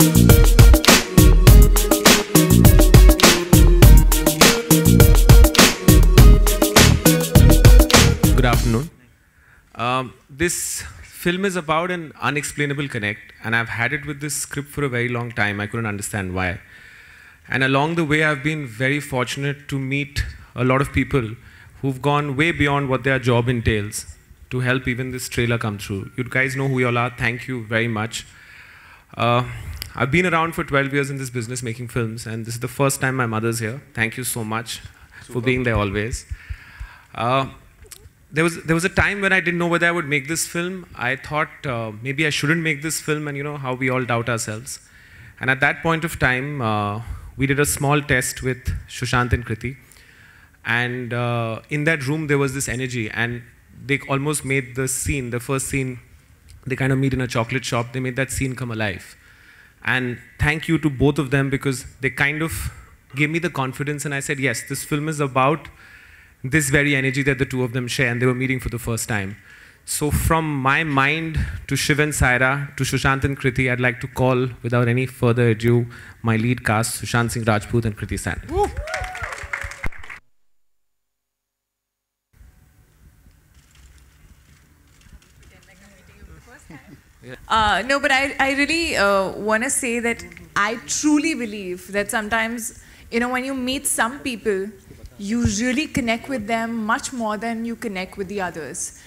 Good afternoon. This film is about an unexplainable connect, and I've had it with this script for a very long time. I couldn't understand why. And along the way, I've been very fortunate to meet a lot of people who've gone way beyond what their job entails to help even this trailer come through. You guys know who you all are. Thank you very much. I've been around for 12 years in this business making films, and this is the first time my mother's here. Thank you so much for being there always. There was a time when I didn't know whether I would make this film. I thought maybe I shouldn't make this film, and you know how we all doubt ourselves. And at that point of time, we did a small test with Sushant and Kriti. And in that room, there was this energy, and they almost made the scene, the first scene, they kind of meet in a chocolate shop. They made that scene come alive. And thank you to both of them, because they kind of gave me the confidence, and I said, yes, this film is about this very energy that the two of them share, and they were meeting for the first time. So from my mind to Shiv and Saira, to Sushant and Kriti, I'd like to call, without any further ado, my lead cast, Sushant Singh Rajput and Kriti Sanon. Woo! No, but I really want to say that I truly believe that sometimes, you know, when you meet some people, you really connect with them much more than you connect with the others.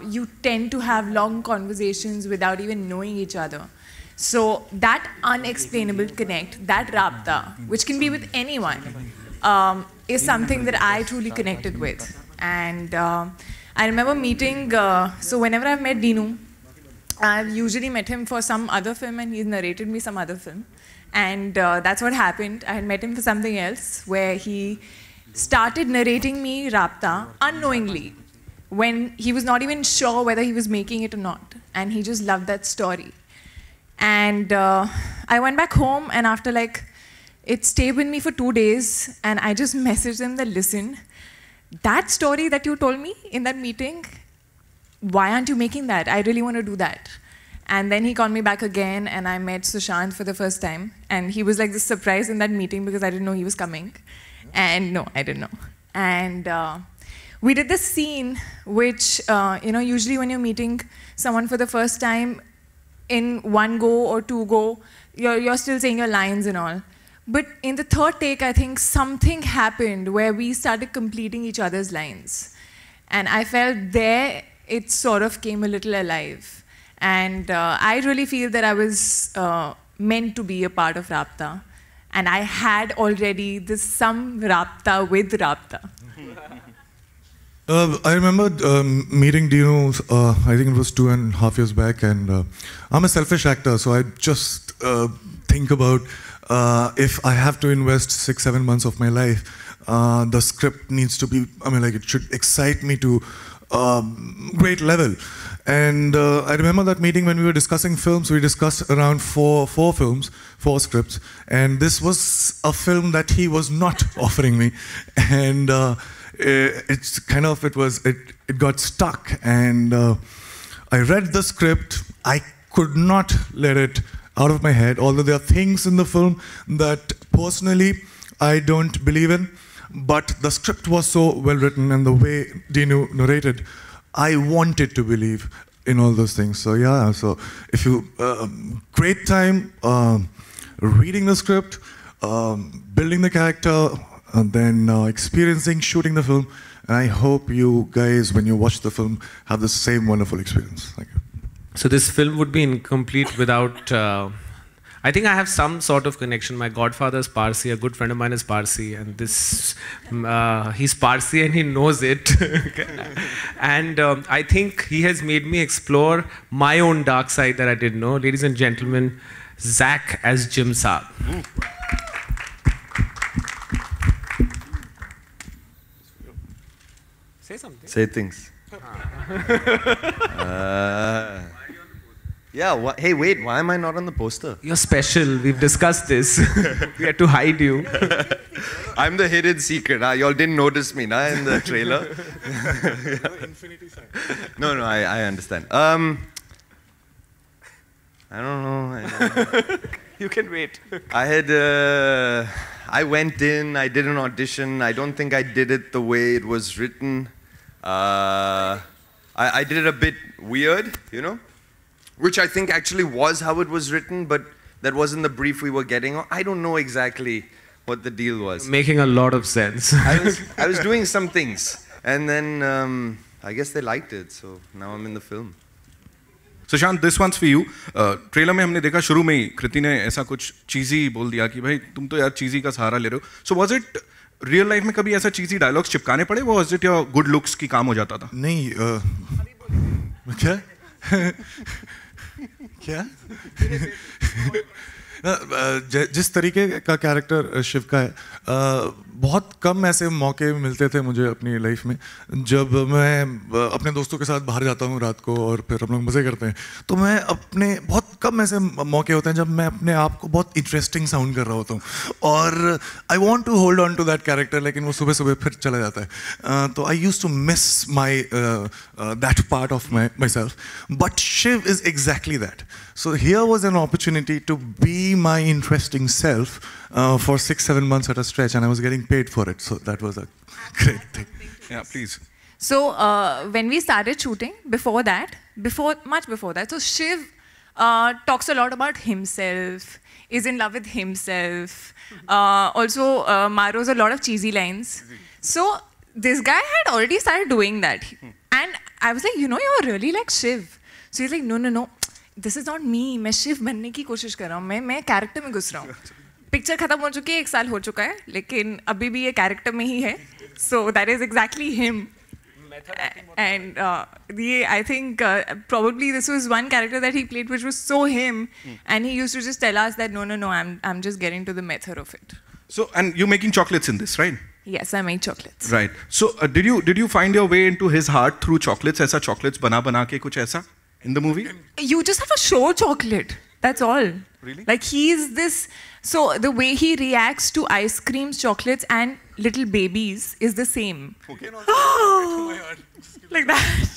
You tend to have long conversations without even knowing each other. So that unexplainable connect, that Raabta, which can be with anyone, is something that I truly connected with. And I remember meeting, so whenever I've met Dinu, I've usually met him for some other film, and he's narrated me some other film. And that's what happened. I had met him for something else, where he started narrating me Raabta unknowingly, when he was not even sure whether he was making it or not. And he just loved that story. And I went back home, and after it stayed with me for 2 days, and I just messaged him that, listen, that story that you told me in that meeting, why aren't you making that? I really want to do that. And then he called me back again, and I met Sushant for the first time. And he was like this surprise in that meeting, because I didn't know he was coming. And no, I didn't know. And we did this scene, which, you know, usually when you're meeting someone for the first time, in one go or two go, you're still saying your lines and all. But in the third take, I think something happened where we started completing each other's lines. And I felt there, it sort of came a little alive. And I really feel that I was meant to be a part of Raabta. And I had already some Raabta with Raabta. I remember meeting Dino, I think it was 2.5 years back, and I'm a selfish actor, so I just think about if I have to invest 6-7 months of my life, the script needs to be, I mean, like, it should excite me to great level. And I remember that meeting when we were discussing films. We discussed around four films, 4 scripts, and this was a film that he was not offering me. And it's kind of, it got stuck, and I read the script. I could not let it out of my head, although there are things in the film that personally I don't believe in, but the script was so well written, and the way Dinu narrated, I wanted to believe in all those things. So yeah, so if you, great time reading the script, building the character, and then experiencing shooting the film. And I hope you guys, when you watch the film, have the same wonderful experience. Thank you. So this film would be incomplete without, I think I have some sort of connection. My godfather is Parsi, a good friend of mine is Parsi, and this, he's Parsi and he knows it. And I think he has made me explore my own dark side that I didn't know. Ladies and gentlemen, Zach as Jim Saab. Say something. Say things. Yeah, hey, wait, why am I not on the poster? You're special. We've discussed this. We had to hide you. I'm the hidden secret. Y'all didn't notice me in the trailer. No, I understand. I don't know. You can wait. I went in, I did an audition. I don't think I did it the way it was written. I did it a bit weird, you know, which I think actually was how it was written, but that wasn't the brief we were getting. I don't know exactly what the deal was. Making a lot of sense. I was doing some things, and then I guess they liked it, so now I'm in the film. Sushant, this one's for you. Trailer में हमने देखा शुरू में ही कृति ने ऐसा कुछ चीज़ी बोल दिया कि भाई तुम तो यार चीज़ी का सहारा ले रहे हो. So was it real life में कभी ऐसा चीज़ी डायलॉग्स चिपकाने पड़े, वो was it your good looks की काम हो जाता था? नहीं क्या क्या जिस तरीके का कैरेक्टर शिव का है, बहुत कम ऐसे मौके मिलते थे मुझे अपनी लाइफ में जब मैं अपने दोस्तों के साथ बाहर जाता हूँ रात को और फिर हम लोग मज़े करते हैं. तो मैं अपने बहुत कम ऐसे मौके होते हैं जब मैं अपने आप को बहुत इंटरेस्टिंग साउंड कर रहा होता हूँ और I want to hold on to that character, लेकिन वो सुबह सुबह फिर चला जाता है. तो I use to miss my that part of my self, but Shiv is exactly that. So here was an opportunity to be my interesting self for 6-7 months at a stretch, and I was getting paid for it. So that was a great thing. Yeah, please. So when we started shooting, much before that, so Shiv talks a lot about himself, is in love with himself. Also Maro's a lot of cheesy lines. So this guy had already started doing that, and I was like, you know, you're really like Shiv. So he's like, no. This is not me, मैं शिव बनने की कोशिश कर रहा हूँ, मैं character में घुस रहा हूँ. पिक्चर खत्म हो चुकी है, 1 साल हो चुका है, लेकिन अभी भी ये कैरेक्टर में ही है. So that is exactly him. And ये I think probably this was one character that he played which was so him, and he used to just tell us that no, I'm just getting to the method of it. So, and you're making chocolates in this, right? Yes, I make chocolates. Right. So did you find your way into his heart through chocolates? ऐसा chocolates बना के कुछ ऐसा in the movie? You just have to show chocolate. That's all. Really? Like he's this. So the way he reacts to ice creams, chocolates, and little babies is the same. Okay. Like that.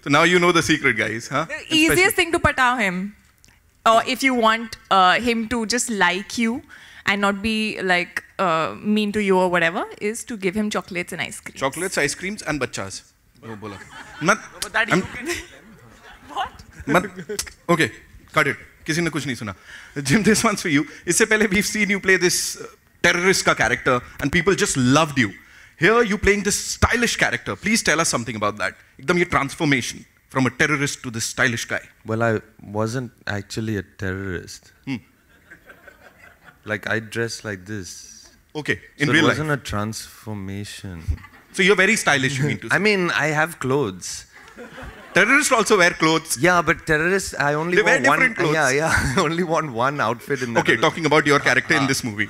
So now you know the secret, guys, huh? The easiest thing to pataw him, or if you want him to just like you and not be like mean to you or whatever, is to give him chocolates and ice creams. Chocolates, ice creams, and bachas. वो बोला. But that you can... Okay, cut it. किसी ने कुछ नहीं सुना. Jim, this one's for you. इससे पहले we've seen you play this terrorist का character, and people just loved you. Here you playing this stylish character. Please tell us something about that. एकदम ये transformation from a terrorist to this stylish guy. Well, I wasn't actually a terrorist. Like I dress like this. Okay, So in real it life. wasn't a transformation. So you're very stylish, you mean to say. I mean, I have clothes. Terrorists also wear clothes. Yeah, but terrorists, I only They wear want one. different clothes. Yeah, I only want one outfit in the. Okay, talking about your character in this movie.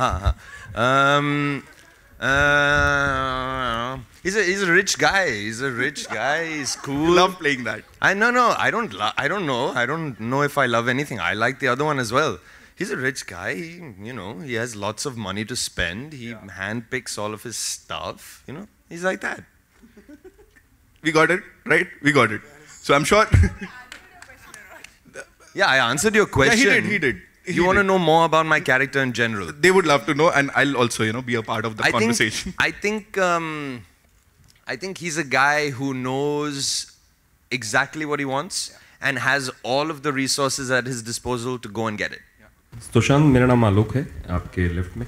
He's a rich guy. He's a rich guy. He's cool. You love playing that. I don't know. I don't know. I don't know if I love anything. I like the other one as well. He's a rich guy. He has lots of money to spend. He handpicks all of his stuff. He's like that. We got it, right? We got it. So I'm sure. Yeah, I answered your question. Yeah, he did. You want to know more about my character in general? They would love to know, and I'll also, be a part of the conversation. I think he's a guy who knows exactly what he wants and has all of the resources at his disposal to go and get it. Sushant, मेरा नाम आलोक है, आपके lift में.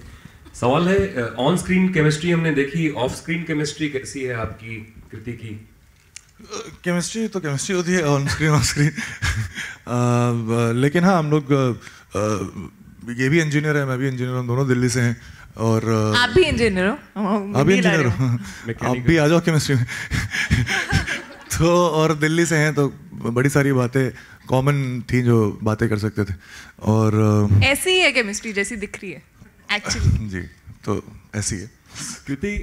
सवाल है, on screen chemistry हमने देखी, of screen chemistry कैसी है आपकी कृति की? केमिस्ट्री तो केमिस्ट्री होती है ऑन स्क्रीन. लेकिन हाँ, हम लोग ये भी इंजीनियर है, मैं भी इंजीनियर हूँ, दोनों दिल्ली से हैं. और आप भी इंजीनियर हो? आप भी इंजीनियर हो? आप भी आ जाओ केमिस्ट्री में. तो और दिल्ली से हैं तो बड़ी सारी बातें कॉमन थी जो बातें कर सकते थे. और ऐसी ही है केमिस्ट्री जैसी दिख रही है एक्चुअली. जी, तो ऐसी है. कृति,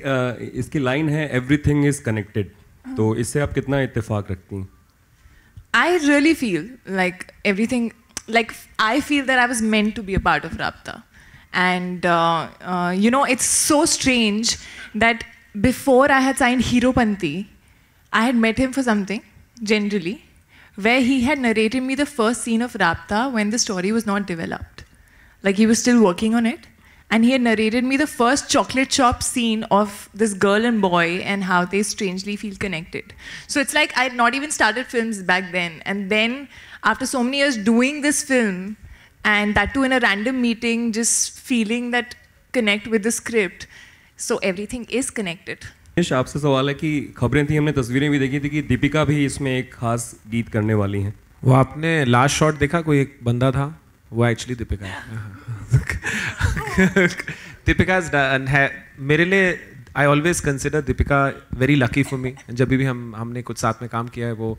इसकी लाइन है एवरीथिंग इज कनेक्टेड, तो इससे आप कितना इत्तेफाक रखती हैं? I really feel like everything, like I feel that I was meant to be a part of Raabta. And it's so strange that before I had signed Heropanti, I had met him for something, generally, where he had narrated me the first scene of Raabta when the story was not developed. like he was still working on it. And he had narrated me the first chocolate shop scene of this girl and boy and how they strangely feel connected. So it's like I had not even started films back then. And then after so many years doing this film, and that too in a random meeting, just feeling that connect with the script. So everything is connected. आपसे सवाल है कि खबरें थी, हमने तस्वीरें भी देखी थी कि दीपिका भी इसमें एक खास गीत करने वाली हैं। वो आपने लास्ट शॉट देखा, कोई एक बंदा था, वो एक्चुअली दीपिका है। दीपिका है मेरे लिए, I always consider Deepika very lucky for me. जब भी हमने कुछ साथ में काम किया है, वो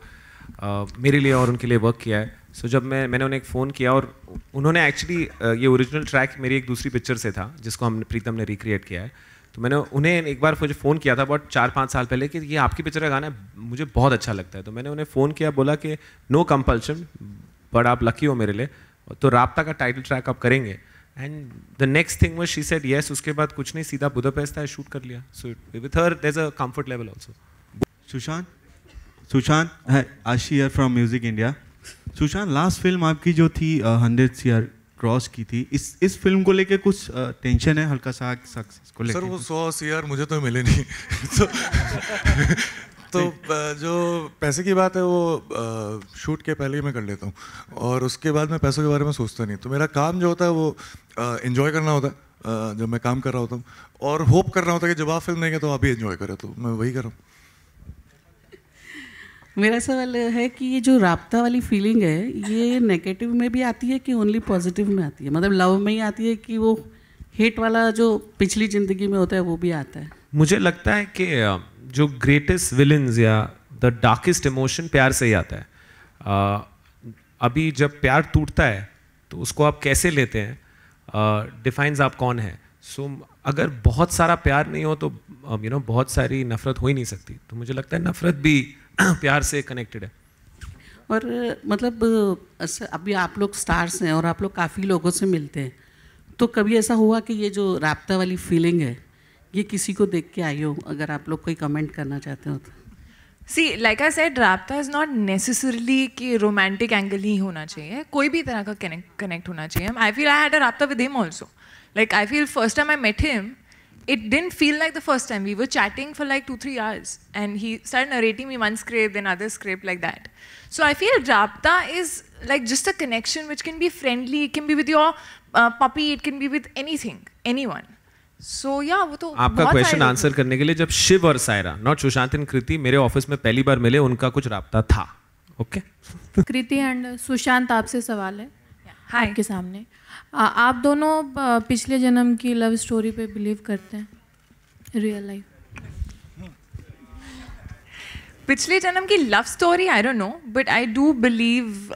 मेरे लिए और उनके लिए वर्क किया है। सो जब मैंने उन्हें एक फ़ोन किया, और उन्होंने एक्चुअली ये ओरिजिनल ट्रैक मेरी एक दूसरी पिक्चर से था जिसको प्रीतम ने रिक्रिएट किया है। तो मैंने उन्हें एक बार मुझे फ़ोन किया था बहुत 4-5 साल पहले कि ये आपकी पिक्चर का गाना है, मुझे बहुत अच्छा लगता है। तो मैंने उन्हें फ़ोन किया, बोला कि नो कंपल्शन, बट आप लकी हो मेरे लिए, तो राब्ता का टाइटल ट्रैक आप करेंगे। And the next thing was she said yes. उसके बाद कुछ नहीं, सीधा बुदापेस्ट है, शूट कर लिया। So with her there is a comfort level also. Sushant, hi, Aashi here from Music India. Sushant, last film आपकी जो थी 100 CR क्रॉस की थी, इस फिल्म को लेके कुछ टेंशन है हल्का सा सक्सेस को लेके? सर वो 100 CR मुझे तो मिले नहीं। तो जो पैसे की बात है वो शूट के पहले ही मैं कर लेता हूँ, और उसके बाद मैं पैसों के बारे में सोचता नहीं। तो मेरा काम जो होता है वो एंजॉय करना होता है जब मैं काम कर रहा होता हूँ, और होप कर रहा होता है कि जब आप फिल्म देंगे तो आप भी एंजॉय करें, तो मैं वही कर रहा हूँ। मेरा सवाल है कि ये जो राब्ता वाली फीलिंग है, ये नेगेटिव में भी आती है कि ओनली पॉजिटिव में आती है? मतलब लव में ही आती है कि वो हेट वाला जो पिछली ज़िंदगी में होता है वो भी आता है? मुझे लगता है कि जो ग्रेटेस्ट विलन्स या द डार्केस्ट इमोशन प्यार से ही आता है। अभी जब प्यार टूटता है तो उसको आप कैसे लेते हैं डिफाइंस आप कौन है। सो अगर बहुत सारा प्यार नहीं हो तो बहुत सारी नफरत हो ही नहीं सकती। तो मुझे लगता है नफरत भी प्यार से कनेक्टेड है। और मतलब अभी आप लोग स्टार्स हैं और आप लोग काफ़ी लोगों से मिलते हैं, तो कभी ऐसा हुआ कि ये जो राब्ता वाली फीलिंग है ये किसी को देख के आई हो? अगर आप लोग कोई कमेंट करना चाहते हो तो। See, like I said, Raabta is not necessarily कि romantic angle ही होना चाहिए, कोई भी तरह का connect होना चाहिए। I feel I had a Raabta with him also. Like I feel first time I met him, it didn't feel like the first time. We were chatting for like 2-3 hours, and he started narrating me one script, then other script, like that. So I feel Raabta is like just a connection which can be friendly. It can be with your puppy. It can be with anything, anyone. So yeah, वो तो आपका question answer करने के लिए, जब शिव और Saira, not Sushant and कृति, मेरे office में पहली बार मिले, उनका कुछ राब्ता था। ओके कृति एंड सुशांत, आपसे सवाल है हाय आपके सामने। आप दोनों पिछले जन्म की लव स्टोरी पे बिलीव करते हैं? रियल लाइफ पिछले जन्म की love story, I don't know, but I do believe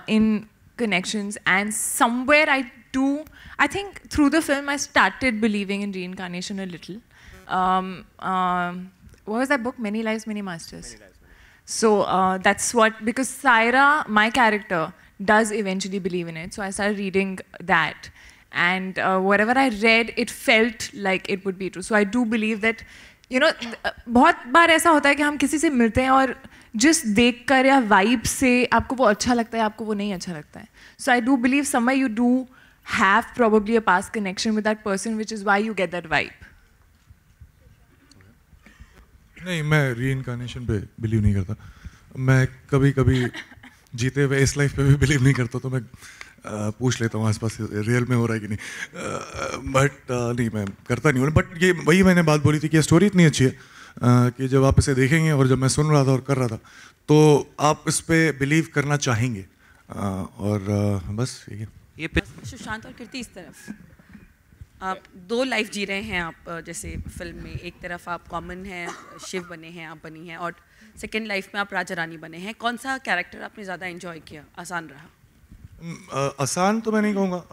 in connections, and somewhere I think through the film I started believing in reincarnation a little. What was that book? Many Lives, Many Masters. So that's what, because Saira, my character, does eventually believe in it. So I started reading that. And whatever I read, it felt like it would be true. So I do believe that, बहुत बार ऐसा होता है कि हम किसी से मिलते हैं और just देखकर या vibe से आपको वो अच्छा लगता है, आपको वो नहीं अच्छा लगता है. So I do believe somewhere you do have probably a past connection with that person, which is why you get that vibe. नहीं, मैं रीइंकार्नेशन पे बिलीव नहीं करता। मैं कभी कभी जीते हुए इस लाइफ पे भी बिलीव नहीं करता, तो मैं पूछ लेता हूँ आसपास रियल में हो रहा है कि नहीं, बट नहीं, मैं करता नहीं हूँ। बट ये वही मैंने बात बोली थी कि स्टोरी इतनी अच्छी है कि जब आप इसे देखेंगे, और जब मैं सुन रहा था और कर रहा था, तो आप इस पर बिलीव करना चाहेंगे, और बस यही है। सुशांत और कृति, इस तरफ आप 2 लाइफ जी रहे हैं। आप जैसे फिल्म में एक तरफ आप कॉमन हैं, शिव बने हैं, आप बनी हैं, और सेकंड लाइफ में आप राजा रानी बने हैं। कौन सा कैरेक्टर आपने ज़्यादा एंजॉय किया, आसान रहा? आसान तो मैं नहीं कहूँगा,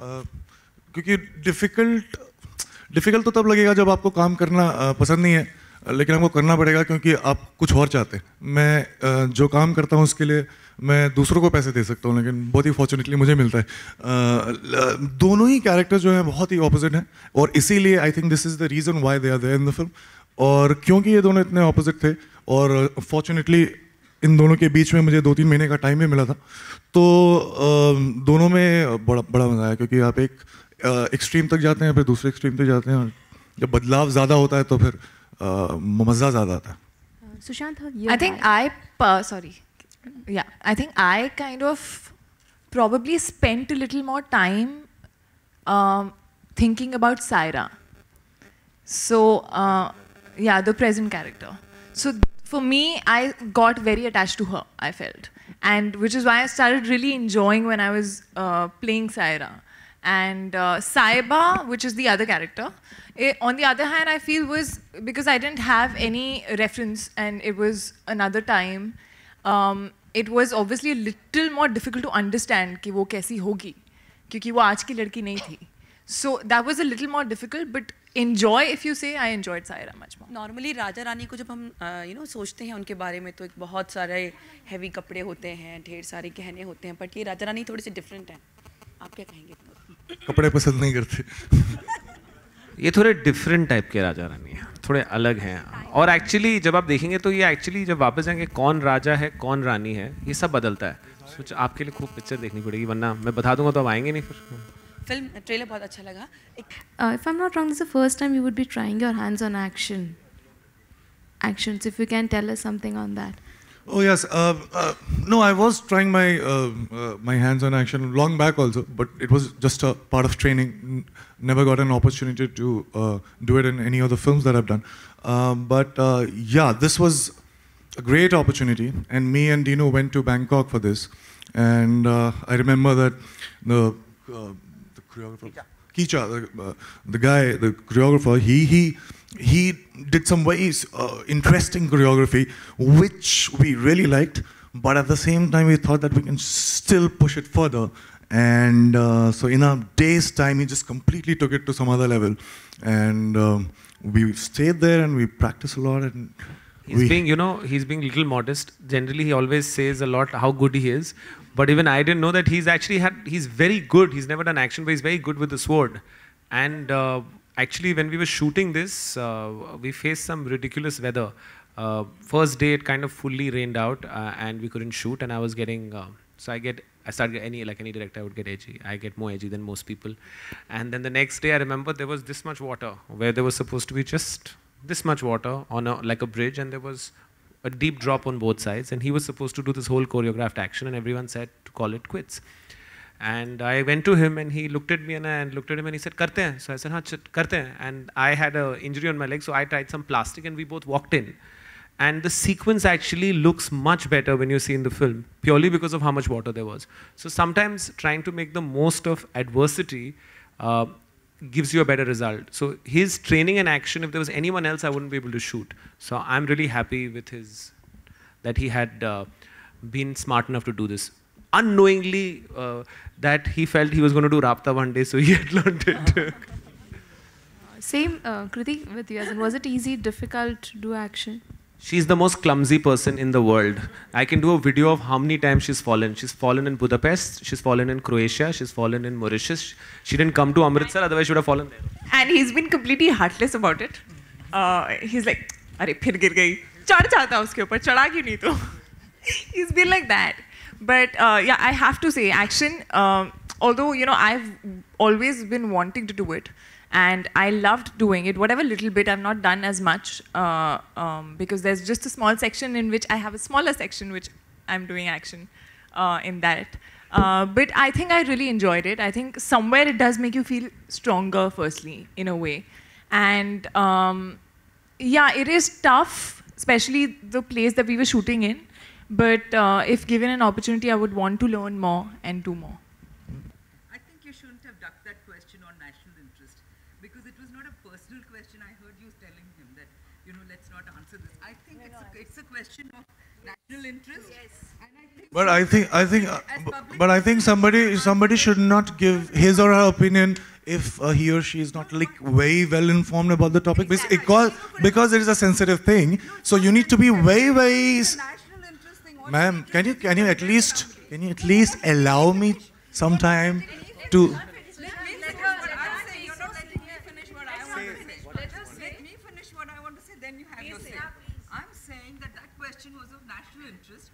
क्योंकि डिफ़िकल्ट तो तब लगेगा जब आपको काम करना पसंद नहीं है, लेकिन आपको करना पड़ेगा क्योंकि आप कुछ और चाहते हैं। मैं जो काम करता हूँ उसके लिए मैं दूसरों को पैसे दे सकता हूँ, लेकिन बहुत ही फॉर्चुनेटली मुझे मिलता है। दोनों ही कैरेक्टर जो हैं बहुत ही ऑपोजिट हैं, और इसीलिए I think this is the reason why they are there in the film. और क्योंकि ये दोनों इतने ऑपोजिट थे, और फॉर्चुनेटली इन दोनों के बीच में मुझे 2-3 महीने का टाइम भी मिला था, तो दोनों में बड़ा मज़ा आया, क्योंकि आप एक एक्सट्रीम तक जाते हैं, फिर दूसरे एक्सट्रीम तक जाते हैं, और जब बदलाव ज़्यादा होता है तो फिर मज़ा ज़्यादा आता है. Sushant, I think I think I kind of probably spent a little more time thinking about Saira. So, the present character. So, for me, I got very attached to her, I felt. And which is why I started really enjoying when I was playing Saira. And Saiba, which is the other character, on the other hand, I feel was, because I didn't have any reference and it was another time, it was obviously a little more difficult to understand कि वो कैसी होगी, क्योंकि वो आज की लड़की नहीं थी. So that was a little more difficult, but enjoy, if you say, I enjoyed Saira much more. Normally राजा रानी को जब हम सोचते हैं उनके बारे में, तो एक बहुत सारे हैवी कपड़े होते हैं, ढेर सारे गहने होते हैं, बट ये राजा रानी थोड़ी सी डिफरेंट है. आप क्या कहेंगे? कपड़े पसंद नहीं करते. ये थोड़े डिफरेंट टाइप के राजा रानी हैं, थोड़े अलग हैं. और एक्चुअली जब आप देखेंगे तो ये एक्चुअली जब वापस जाएंगे कौन राजा है कौन रानी है, ये सब बदलता है. सोच आपके लिए खूब पिक्चर देखनी पड़ेगी, वरना मैं बता दूंगा तो आप आएंगे नहीं फिर. फिल्म ट्रेलर बहुत अच्छा लगा. If I'm not wrong, this is the first time you would be trying your hands on actions. If you can tell us something on that. Oh yes, no, I was trying my hands on action long back also, but it was just a part of training. Never got an opportunity to do it in any of the films that I've done. But this was a great opportunity, and me and Dino went to Bangkok for this. And I remember that the choreographer, Kicha, the guy, the choreographer, he did some very interesting choreography, which we really liked, but at the same time we thought that we can still push it further. And so in a day's time, he just completely took it to some other level. And we stayed there and we practiced a lot. And he's being a little modest. Generally, he always says a lot how good he is. But even I didn't know that he's very good. He's never done action, but he's very good with the sword. And actually, when we were shooting this, we faced some ridiculous weather. First day, it kind of fully rained out, and we couldn't shoot. And I was getting, I started any director, I would get edgy. I get more edgy than most people. And then the next day, I remember there was this much water, where there was supposed to be just this much water on like a bridge, and there was a deep drop on both sides, and he was supposed to do this whole choreographed action, and everyone said to call it quits. And I went to him, and he looked at me, and he said, "Karte hain." So I said, "Haan, karte hain." And I had an injury on my leg, so I tied some plastic, and we both walked in. And the sequence actually looks much better when you see in the film, purely because of how much water there was. So sometimes trying to make the most of adversity gives you a better result. So his training and action, if there was anyone else, I wouldn't be able to shoot. So I'm really happy with that he had been smart enough to do this. Unknowingly, that he felt he was going to do Raabta one day, so he had learned it. Same, Kriti, with you. Was it easy, difficult to do action? She's the most clumsy person in the world. I can do a video of how many times she's fallen. She's fallen in Budapest, she's fallen in Croatia, she's fallen in Mauritius. She didn't come to Amritsar, otherwise she would have fallen there. And he's been completely heartless about it. He's like, "Arey, phir gir gayi. Chad chahta uske upar, chada kyun nahi tu?" He's been like that. But I have to say, action, although, I've always been wanting to do it. And I loved doing it, whatever little bit. I've not done as much because there's just a small section in which I have a smaller section which I'm doing action in that. But I think I really enjoyed it. I think somewhere it does make you feel stronger, firstly, in a way. And it is tough, especially the place that we were shooting in. But if given an opportunity, I would want to learn more and do more. I think you shouldn't have ducked that question on national interest, because it was not a personal question. I heard you telling him that, let's not answer this. I think it's a question of national interest. Yes. And I think but I think somebody should not give his or her opinion if he or she is not very well informed about the topic, because it is a sensitive thing. So you need to be very. Ma'am, can you at least allow me some time to? Then you have your say. I'm saying that question was of national interest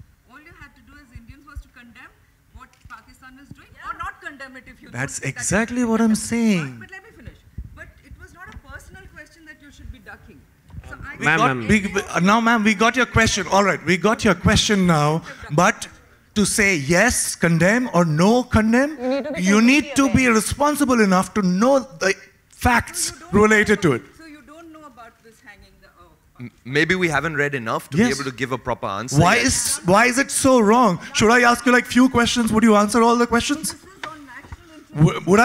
exactly what I'm saying. But let me finish. But it was not a personal question that you should be ducking. So Now, ma'am, we got your question. All right, we got your question now. But to say yes, condemn, or no, condemn, you need to be responsible enough to know the facts related to it. So you don't know about this hanging the... Maybe we haven't read enough to be able to give a proper answer. Why is it so wrong? Should I ask you like few questions? Would you answer all the questions? Should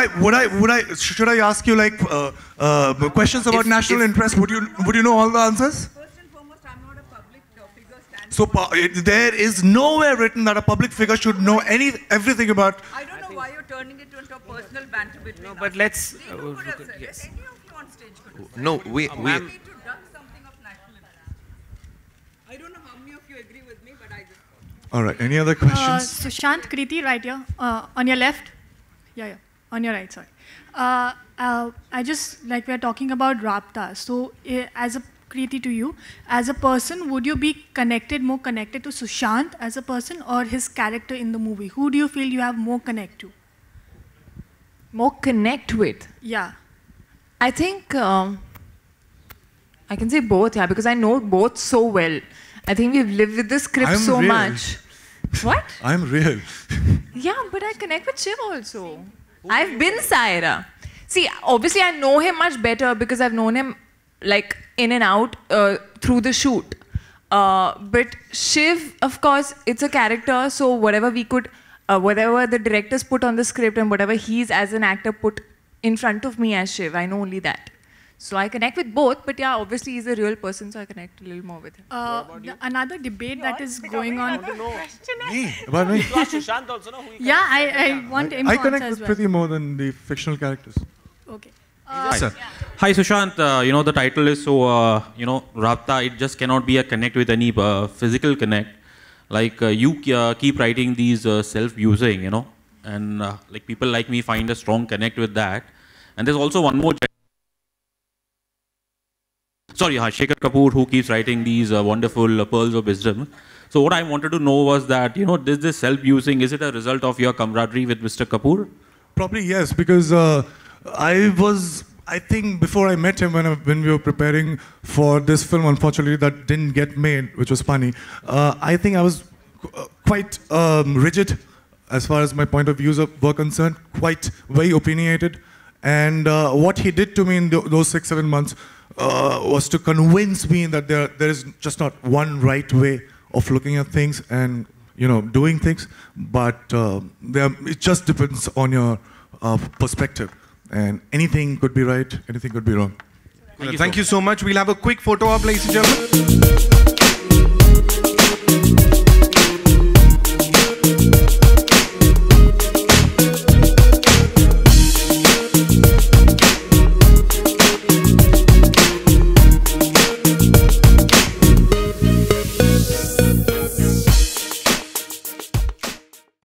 I ask you like questions about national interest? Would you know all the answers? First and foremost, I'm not a public figure standing... So there is nowhere written that a public figure should know everything about... I don't know why you're turning it into a personal banter between us. But let's... Any of you on stage could have said. No, we need to duck something of national interest. I don't know how many of you agree with me, but I just... All right, any other questions? Sushant, Kriti, right here, on your left. Yeah, on your right, sorry. I just, like we're talking about Raabta. So, as a Kriti to you, as a person, would you be more connected to Sushant as a person or his character in the movie? Who do you feel you have more connect to? More connect with? Yeah. I think I can say both, yeah, because I know both so well. I think we've lived with the script so much. What? I'm real. Yeah, but I connect with Shiv also. I've been Saira. See, obviously I know him much better because I've known him like in and out through the shoot. But Shiv, of course, it's a character, so whatever we could, whatever the directors put on the script and whatever he's as an actor put in front of me as Shiv, I know only that. So I connect with both, but yeah, obviously he's a real person, so I connect a little more with him. Another debate that is going on. Me? About me? Sushant also, no? Yeah, I want him to answer connect as with well. Priti more than the fictional characters. Okay. Hi Sushant, the title is so, Raabta, it just cannot be a connect with any physical connect. Like you keep writing these self-using, and like people like me find a strong connect with that. And there's also one more... Shekhar Kapoor, who keeps writing these wonderful pearls of wisdom. So what I wanted to know was that, this self-using, is it a result of your camaraderie with Mr. Kapoor? Probably yes, because I think before I met him when we were preparing for this film, unfortunately that didn't get made, which was funny. I think I was quite rigid as far as my point of views were concerned, very opinionated. And what he did to me in those 6-7 months was to convince me that there is just not one right way of looking at things and doing things, but it just depends on your perspective, and anything could be right, anything could be wrong. Thank you so much. We'll have a quick photo op, ladies and gentlemen.